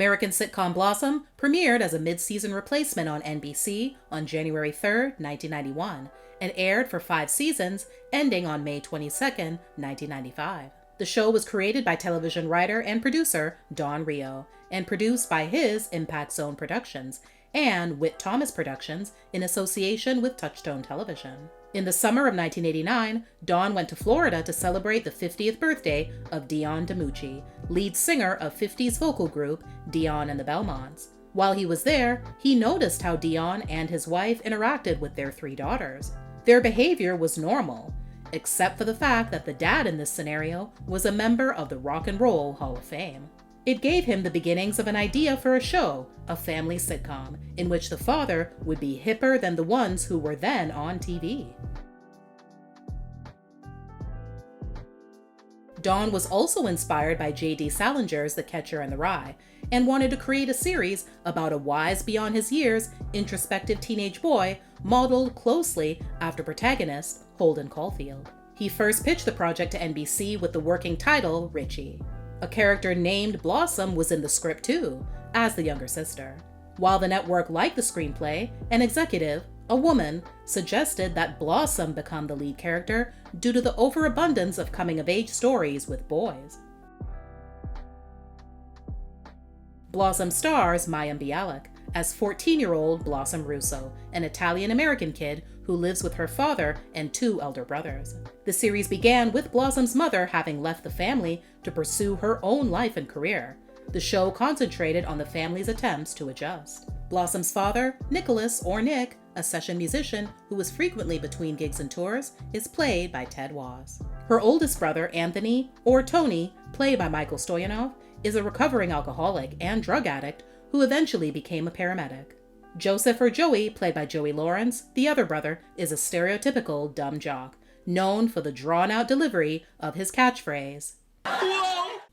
American sitcom Blossom premiered as a mid-season replacement on NBC on January 3, 1991, and aired for 5 seasons, ending on May 22, 1995. The show was created by television writer and producer Don Reo and produced by his Impact Zone Productions and Witt Thomas Productions in association with Touchstone Television. In the summer of 1989, Don went to Florida to celebrate the 50th birthday of Dion DiMucci, lead singer of 50s vocal group Dion and the Belmonts. While he was there, he noticed how Dion and his wife interacted with their 3 daughters. Their behavior was normal, except for the fact that the dad in this scenario was a member of the Rock and Roll Hall of Fame. It gave him the beginnings of an idea for a show, a family sitcom, in which the father would be hipper than the ones who were then on TV. Don was also inspired by J.D. Salinger's The Catcher in the Rye, and wanted to create a series about a wise beyond his years, introspective teenage boy modeled closely after protagonist Holden Caulfield. He first pitched the project to NBC with the working title Richie. A character named Blossom was in the script too, as the younger sister. While the network liked the screenplay, an executive, a woman, suggested that Blossom become the lead character due to the overabundance of coming-of-age stories with boys. Blossom stars Mayim Bialik as 14-year-old Blossom Russo, an Italian-American kid who lives with her father and 2 elder brothers. The series began with Blossom's mother having left the family to pursue her own life and career. The show concentrated on the family's attempts to adjust. Blossom's father, Nicholas or Nick, a session musician who was frequently between gigs and tours, is played by Ted Waz. Her oldest brother, Anthony, or Tony, played by Michael Stoyanov, is a recovering alcoholic and drug addict who eventually became a paramedic. Joseph or Joey, played by Joey Lawrence, the other brother, is a stereotypical dumb jock, known for the drawn-out delivery of his catchphrase.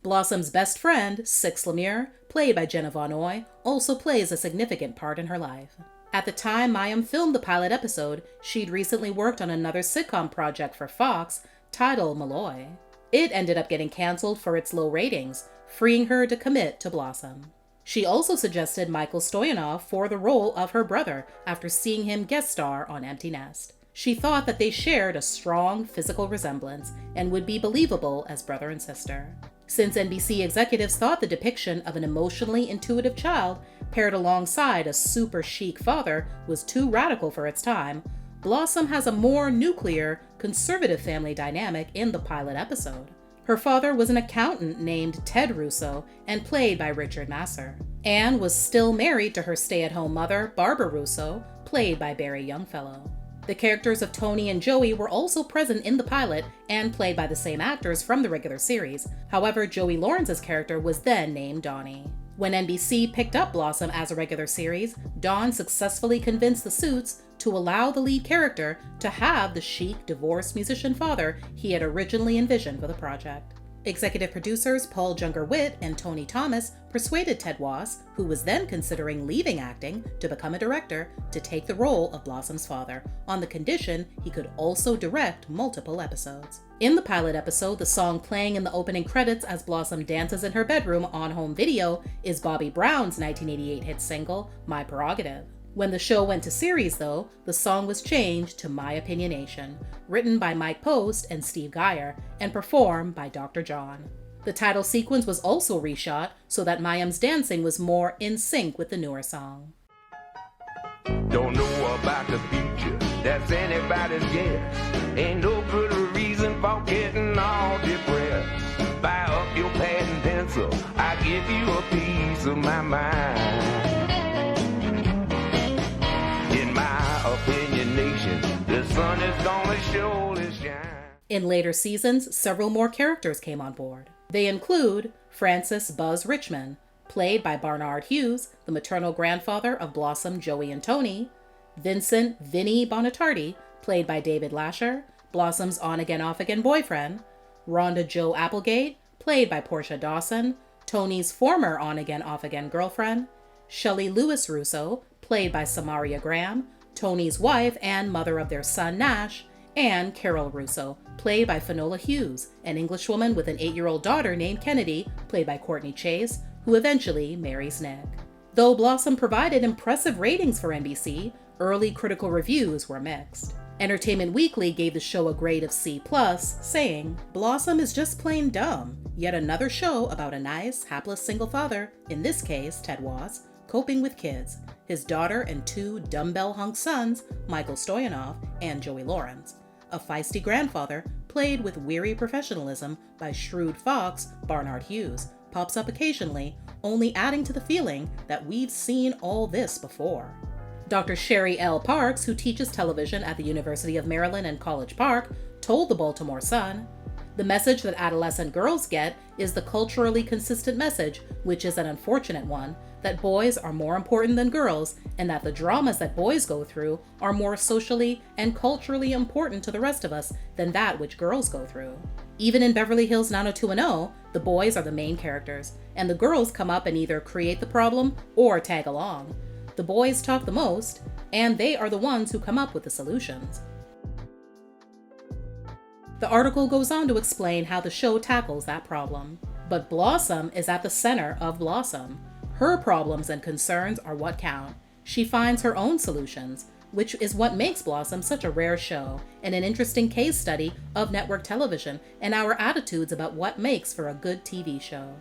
Blossom's best friend, Six Lemire, played by Jenna, also plays a significant part in her life. At the time Mayim filmed the pilot episode, she'd recently worked on another sitcom project for Fox titled Malloy. It ended up getting canceled for its low ratings, freeing her to commit to Blossom. She also suggested Michael Stoyanov for the role of her brother after seeing him guest star on Empty Nest. She thought that they shared a strong physical resemblance and would be believable as brother and sister. Since NBC executives thought the depiction of an emotionally intuitive child paired alongside a super chic father was too radical for its time, Blossom has a more nuclear, conservative family dynamic in the pilot episode. Her father was an accountant named Ted Russo and played by Richard Masur. Anne was still married to her stay-at-home mother, Barbara Russo, played by Barry Youngfellow. The characters of Tony and Joey were also present in the pilot and played by the same actors from the regular series. However, Joey Lawrence's character was then named Donnie. When NBC picked up Blossom as a regular series, Don successfully convinced the suits to allow the lead character to have the chic, divorced musician father he had originally envisioned for the project. Executive producers Paul Junger Witt and Tony Thomas persuaded Ted Waz, who was then considering leaving acting to become a director, to take the role of Blossom's father, on the condition he could also direct multiple episodes. In the pilot episode, the song playing in the opening credits as Blossom dances in her bedroom on home video is Bobby Brown's 1988 hit single, My Prerogative. When the show went to series, though, the song was changed to My Opinionation, written by Mike Post and Steve Geyer, and performed by Dr. John. The title sequence was also reshot so that Mayim's dancing was more in sync with the newer song. Don't know about the future, that's anybody's guess. Ain't no good reason for getting all depressed. Buy up your pad and pencil, I give you a piece of my mind. The sun is gonna surely shine. In later seasons, several more characters came on board. They include Francis Buzz Richmond, played by Barnard Hughes, the maternal grandfather of Blossom, Joey, and Tony; Vincent Vinny Bonatardi, played by David Lasher, Blossom's on-again, off-again boyfriend; Rhonda Jo Applegate, played by Portia Dawson, Tony's former on-again, off-again girlfriend; Shelley Lewis Russo, played by Samaria Graham, Tony's wife and mother of their son Nash; and Carol Russo, played by Finola Hughes, an Englishwoman with an 8-year-old daughter named Kennedy, played by Courtney Chase, who eventually marries Nick. Though Blossom provided impressive ratings for NBC, early critical reviews were mixed. Entertainment Weekly gave the show a grade of C+, saying, "Blossom is just plain dumb. Yet another show about a nice, hapless single father, in this case Ted Was, coping with kids, his daughter and two dumbbell-hung sons, Michael Stoyanov and Joey Lawrence. A feisty grandfather, played with weary professionalism by shrewd fox Barnard Hughes, pops up occasionally, only adding to the feeling that we've seen all this before." Dr. Sherry L. Parks, who teaches television at the University of Maryland in College Park, told the Baltimore Sun, "The message that adolescent girls get is the culturally consistent message, which is an unfortunate one, that boys are more important than girls and that the dramas that boys go through are more socially and culturally important to the rest of us than that which girls go through. Even in Beverly Hills 90210, the boys are the main characters, and the girls come up and either create the problem or tag along. The boys talk the most, and they are the ones who come up with the solutions." The article goes on to explain how the show tackles that problem. But Blossom is at the center of Blossom. Her problems and concerns are what count. She finds her own solutions, which is what makes Blossom such a rare show and an interesting case study of network television and our attitudes about what makes for a good TV show.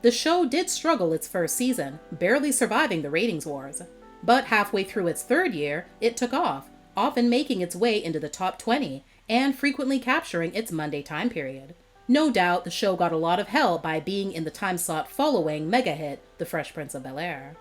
The show did struggle its first season, barely surviving the ratings wars. But halfway through its third year, it took off, often making its way into the top 20 and frequently capturing its Monday time period. No doubt the show got a lot of help by being in the time slot following mega hit The Fresh Prince of Bel-Air.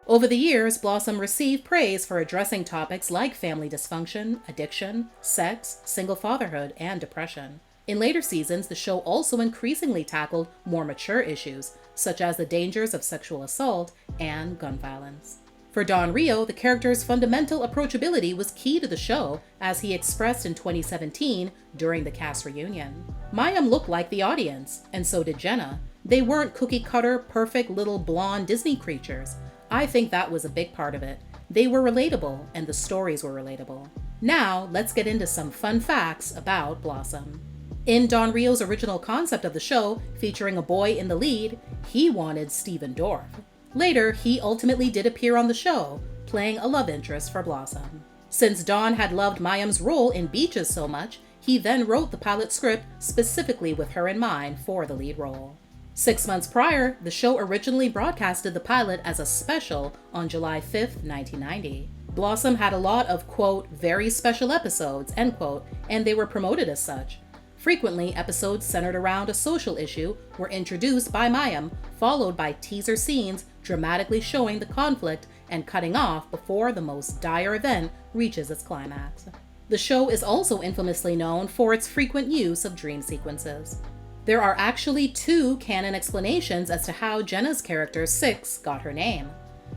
Over the years, Blossom received praise for addressing topics like family dysfunction, addiction, sex, single fatherhood, and depression. In later seasons, the show also increasingly tackled more mature issues, such as the dangers of sexual assault and gun violence. For Don Reo, the character's fundamental approachability was key to the show, as he expressed in 2017 during the cast reunion. Mayim looked like the audience, and so did Jenna. They weren't cookie-cutter, perfect little blonde Disney creatures. I think that was a big part of it. They were relatable, and the stories were relatable. Now, let's get into some fun facts about Blossom. In Don Reo's original concept of the show, featuring a boy in the lead, he wanted Stephen Dorff. Later, he ultimately did appear on the show, playing a love interest for Blossom. Since Don had loved Mayim's role in Beaches so much, he then wrote the pilot script specifically with her in mind for the lead role. 6 months prior, the show originally broadcasted the pilot as a special on July 5th, 1990. Blossom had a lot of, quote, very special episodes, end quote, and they were promoted as such. Frequently, episodes centered around a social issue were introduced by Mayim, followed by teaser scenes dramatically showing the conflict and cutting off before the most dire event reaches its climax. The show is also infamously known for its frequent use of dream sequences. There are actually 2 canon explanations as to how Jenna's character, Six, got her name.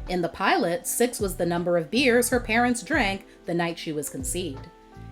In the pilot, 6 was the number of beers her parents drank the night she was conceived.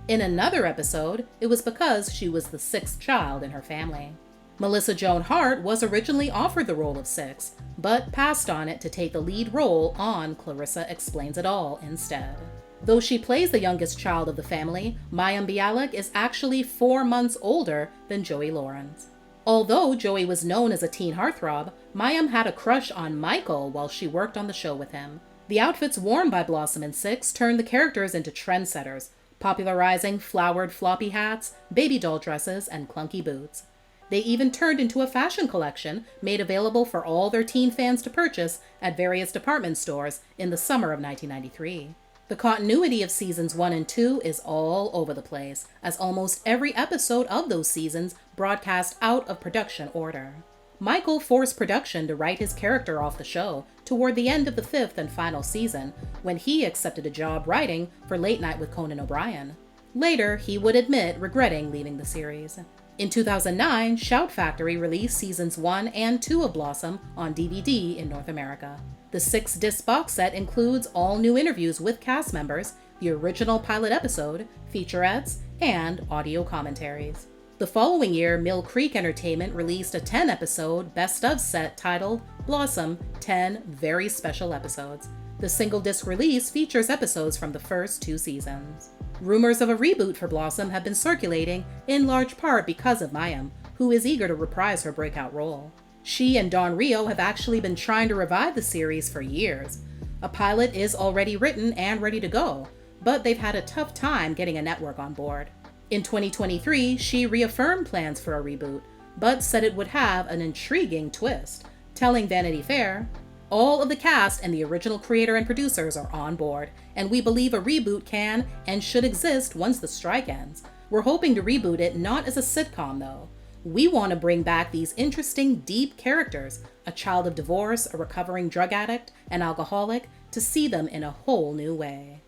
In another episode, it was because she was the 6th child in her family. Melissa Joan Hart was originally offered the role of Six, but passed on it to take the lead role on Clarissa Explains It All instead. Though she plays the youngest child of the family, Mayim Bialik is actually 4 months older than Joey Lawrence. Although Joey was known as a teen heartthrob, Mayim had a crush on Michael while she worked on the show with him. The outfits worn by Blossom and Six turned the characters into trendsetters, popularizing flowered floppy hats, baby doll dresses, and clunky boots. They even turned into a fashion collection made available for all their teen fans to purchase at various department stores in the summer of 1993. The continuity of seasons 1 and 2 is all over the place, as almost every episode of those seasons broadcast out of production order. Michael forced production to write his character off the show toward the end of the 5th and final season, when he accepted a job writing for Late Night with Conan O'Brien. Later, he would admit regretting leaving the series. In 2009, Shout Factory released seasons 1 and 2 of Blossom on DVD in North America. The 6-disc box set includes all new interviews with cast members, the original pilot episode, featurettes, and audio commentaries. The following year, Mill Creek Entertainment released a 10-episode best of set titled Blossom 10 Very Special Episodes. The single-disc release features episodes from the first 2 seasons. Rumors of a reboot for Blossom have been circulating in large part because of Mayim, who is eager to reprise her breakout role. She and Don Reo have actually been trying to revive the series for years. A pilot is already written and ready to go, but they've had a tough time getting a network on board. In 2023, she reaffirmed plans for a reboot, but said it would have an intriguing twist, telling Vanity Fair, "All of the cast and the original creator and producers are on board, and we believe a reboot can and should exist once the strike ends. We're hoping to reboot it not as a sitcom, though. We want to bring back these interesting, deep characters, a child of divorce, a recovering drug addict, an alcoholic, to see them in a whole new way."